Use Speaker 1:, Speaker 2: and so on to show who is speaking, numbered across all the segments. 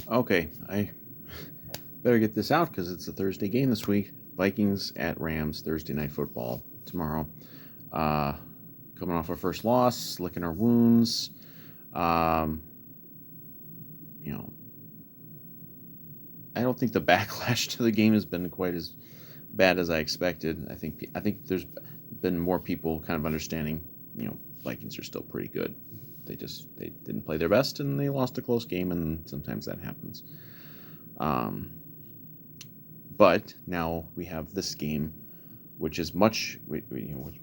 Speaker 1: Okay, I better get this out because it's a Thursday game this week. Vikings at Rams, Thursday night football tomorrow. Uh, Coming off our first loss, licking our wounds. Um, you know, I don't think the backlash to the game has been quite as bad as I expected. I think there's been more people kind of understanding. Vikings are still pretty good. They didn't play their best and they lost a close game, and sometimes that happens. Um, but now we have this game, which is which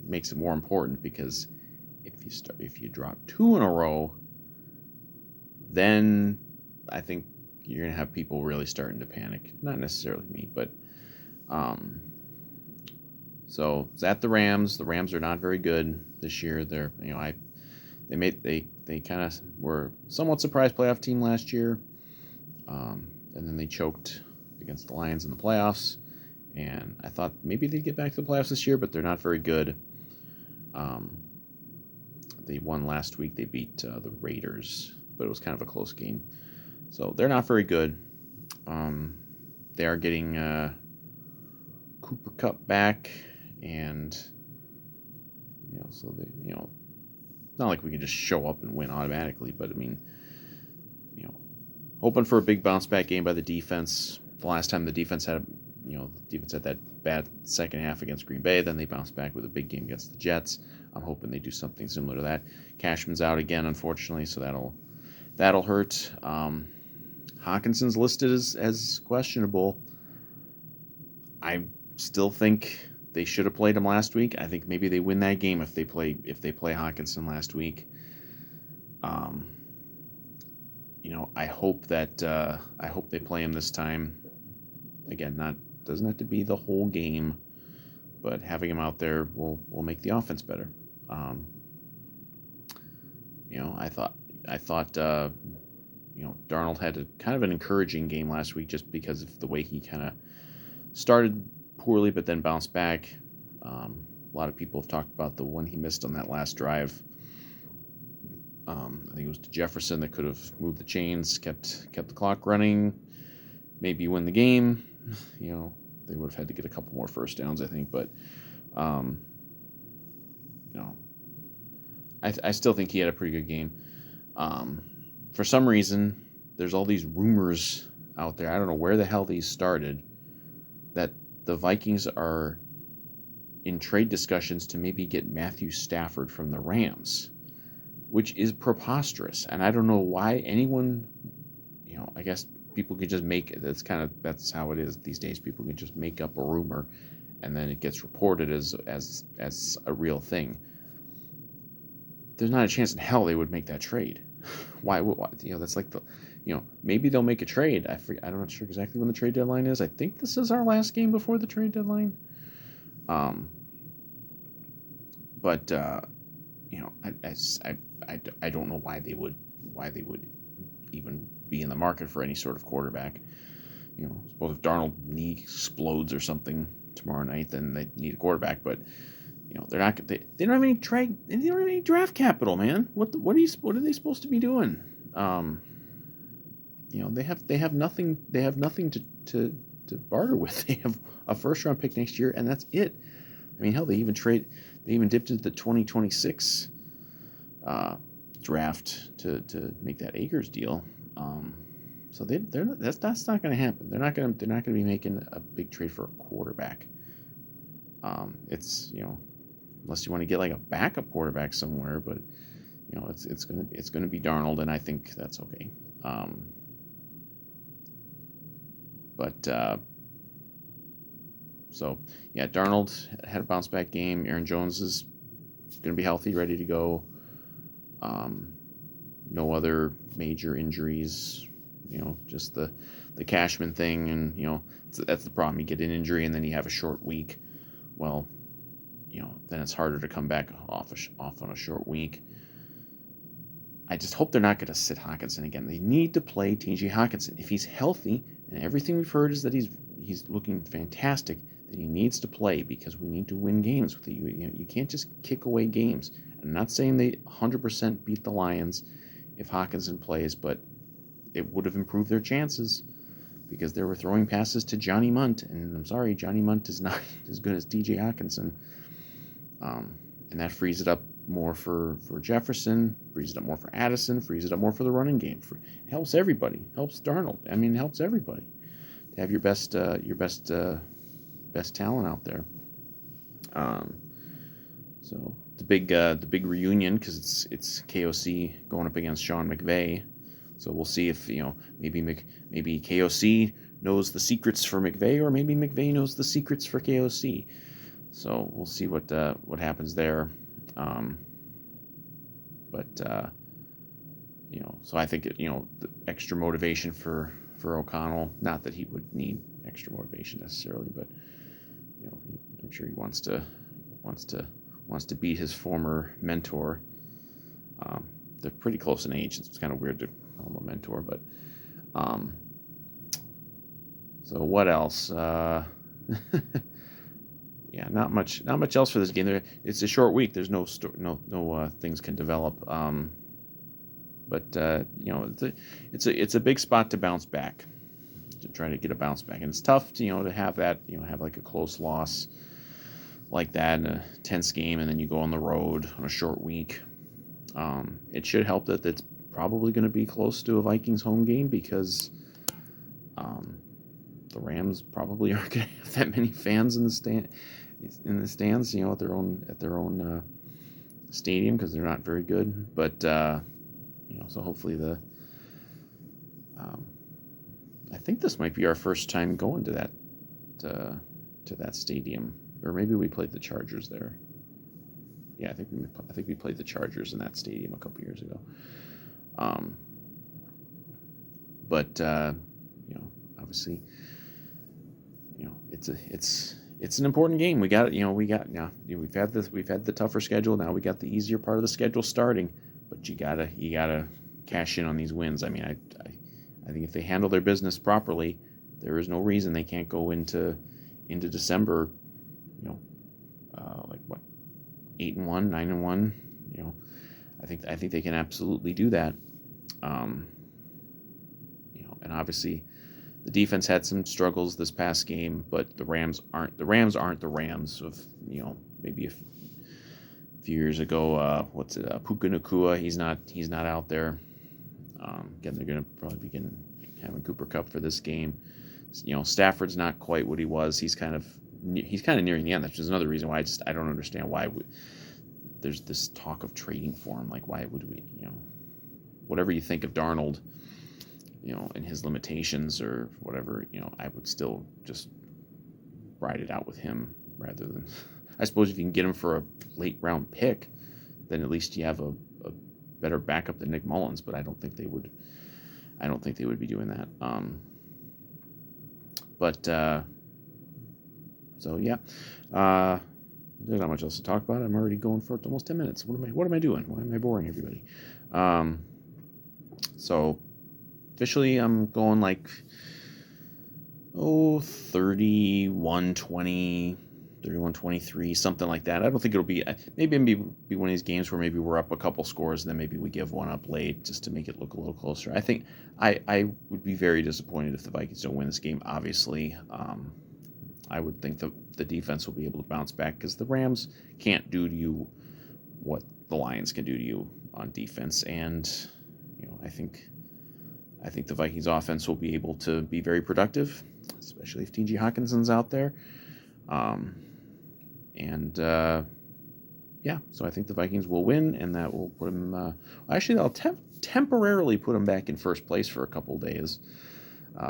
Speaker 1: makes it more important because if you drop two in a row, then I think you're gonna have people really starting to panic. Not necessarily me, but um, so it's at the Rams. The Rams are not very good this year. They kind of were somewhat surprised playoff team last year, and then they choked against the Lions in the playoffs. And I thought maybe they'd get back to the playoffs this year, but they're not very good. They won last week. They beat the Raiders, but it was kind of a close game. So they're not very good. They are getting Cooper Kupp back, and so not like we can just show up and win automatically. But I mean, hoping for a big bounce back game by the defense. The last time the defense had that bad second half against Green Bay, then they bounced back with a big game against the Jets. I'm hoping they do something similar to that. Cashman's out again, unfortunately, so that'll hurt. Hawkinson's listed as questionable. I still think they should have played him last week. I think maybe they win that game if they play Hawkinson last week. I hope they play him this time. Again, doesn't have to be the whole game, but having him out there will make the offense better. I thought Darnold had a kind of an encouraging game last week just because of the way he kind of started poorly but then bounced back. A lot of people have talked about the one he missed on that last drive. I think it was to Jefferson that could have moved the chains, kept the clock running, maybe win the game. They would have had to get a couple more first downs, I think, but I still think he had a pretty good game. For some reason, there's all these rumors out there. I don't know where the hell these started, that the Vikings are in trade discussions to maybe get Matthew Stafford from the Rams, which is preposterous. And I don't know why anyone, I guess people could just that's how it is these days. People can just make up a rumor and then it gets reported as a real thing. There's not a chance in hell they would make that trade. Why? That's like maybe they'll make a trade. I'm not sure exactly when the trade deadline is. I think this is our last game before the trade deadline. But I don't know why they would even be in the market for any sort of quarterback. Suppose if Darnold knee explodes or something tomorrow night, then they need a quarterback. But they're not. They don't have any trade. They don't have any draft capital, man. What are they supposed to be doing? They have nothing. They have nothing to barter with. They have a first round pick next year, and that's it. I mean, hell, they even dipped into the 2026 draft to make that Akers deal. So that's not going to happen. They're not going to be making a big trade for a quarterback. It's unless you want to get like a backup quarterback somewhere, but it's going to be Darnold, and I think that's okay. So yeah, Darnold had a bounce back game. Aaron Jones is going to be healthy, ready to go. No other major injuries. Just the Cashman thing, and that's the problem. You get an injury and then you have a short week. Well, then it's harder to come back off on a short week. I just hope they're not going to sit Hawkinson again. They need to play T.J. Hawkinson. If he's healthy, and everything we've heard is that he's looking fantastic, then he needs to play because we need to win games with you. You can't just kick away games. I'm not saying they 100% beat the Lions if Hawkinson plays, but it would have improved their chances because they were throwing passes to Johnny Munt, and I'm sorry, Johnny Munt is not as good as TJ Hawkinson. And that frees it up more for Jefferson, frees it up more for Addison, frees it up more for the running game. It helps everybody. Helps Darnold. I mean, it helps everybody to have your best talent out there. So the big reunion, because it's KOC going up against Sean McVay. So we'll see if maybe KOC knows the secrets for McVay, or maybe McVay knows the secrets for KOC. So we'll see what happens there. So I think the extra motivation for O'Connell. Not that he would need extra motivation necessarily, but I'm sure he wants to beat his former mentor. They're pretty close in age. It's kind of weird to call him a mentor, but so what else? Yeah, not much else for this game. It's a short week. There's no things can develop. It's a big spot to bounce back, to try to get a bounce back, and it's tough to have that have like a close loss like that in a tense game, and then you go on the road on a short week. It should help that it's probably going to be close to a Vikings home game, because the Rams probably aren't going to have that many fans in the stands, at their own stadium, because they're not very good. But so hopefully I think this might be our first time going to that stadium, or maybe we played the Chargers there. Yeah, I think we played the Chargers in that stadium a couple years ago. Obviously, it's an important game. We've had the tougher schedule. Now we got the easier part of the schedule starting, but you gotta cash in on these wins. I mean, I think if they handle their business properly, there is no reason they can't go into December, 8-1, 9-1. I think they can absolutely do that. And obviously the defense had some struggles this past game, but the Rams aren't the Rams of maybe a few years ago. Puka Nacua? He's not out there. Again, they're going to probably begin having Cooper Kupp for this game. Stafford's not quite what he was. He's kind of nearing the end. That's just another reason why I don't understand why there's this talk of trading for him. Like, why would we? Whatever you think of Darnold, and his limitations or whatever, I would still just ride it out with him rather than. I suppose if you can get him for a late round pick, then at least you have a better backup than Nick Mullins. But I don't think they would be doing that. So yeah, there's not much else to talk about. I'm already going for almost 10 minutes. What am I doing? Why am I boring everybody? So officially I'm going 31-20, 31-23, something like that. I don't think it'll be, maybe one of these games where maybe we're up a couple scores and then maybe we give one up late just to make it look a little closer. I think I would be very disappointed if the Vikings don't win this game, obviously. I would think the defense will be able to bounce back, because the Rams can't do to you what the Lions can do to you on defense, and I think the Vikings offense will be able to be very productive, especially if T.J. Hawkinson's out there. So I think the Vikings will win, and that will put them. Actually, they'll temporarily put them back in first place for a couple days,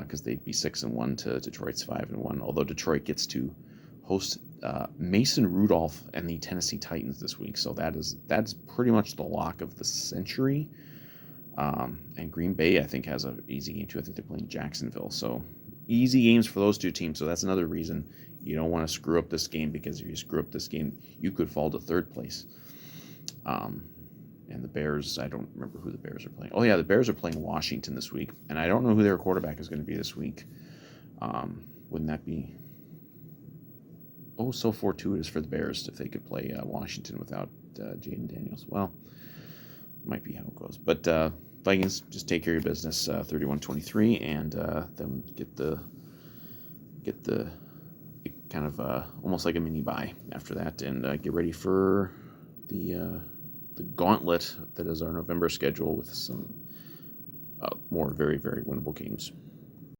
Speaker 1: because they'd be 6-1 to Detroit's 5-1. Although Detroit gets to host Mason Rudolph and the Tennessee Titans this week, so that's pretty much the lock of the century. And Green Bay, I think, has an easy game too. I think they're playing Jacksonville, so easy games for those two teams. So that's another reason you don't want to screw up this game, because if you screw up this game, you could fall to third place. And the Bears, I don't remember who the Bears are playing. Oh yeah, the Bears are playing Washington this week, and I don't know who their quarterback is going to be this week. Wouldn't that be so fortuitous for the Bears if they could play Washington without Jaden Daniels? Well, might be how it goes. But Vikings, just take care of your business, 31-23, and then get the kind of almost like a mini bye after that, and get ready for the gauntlet that is our November schedule with some more very, very winnable games.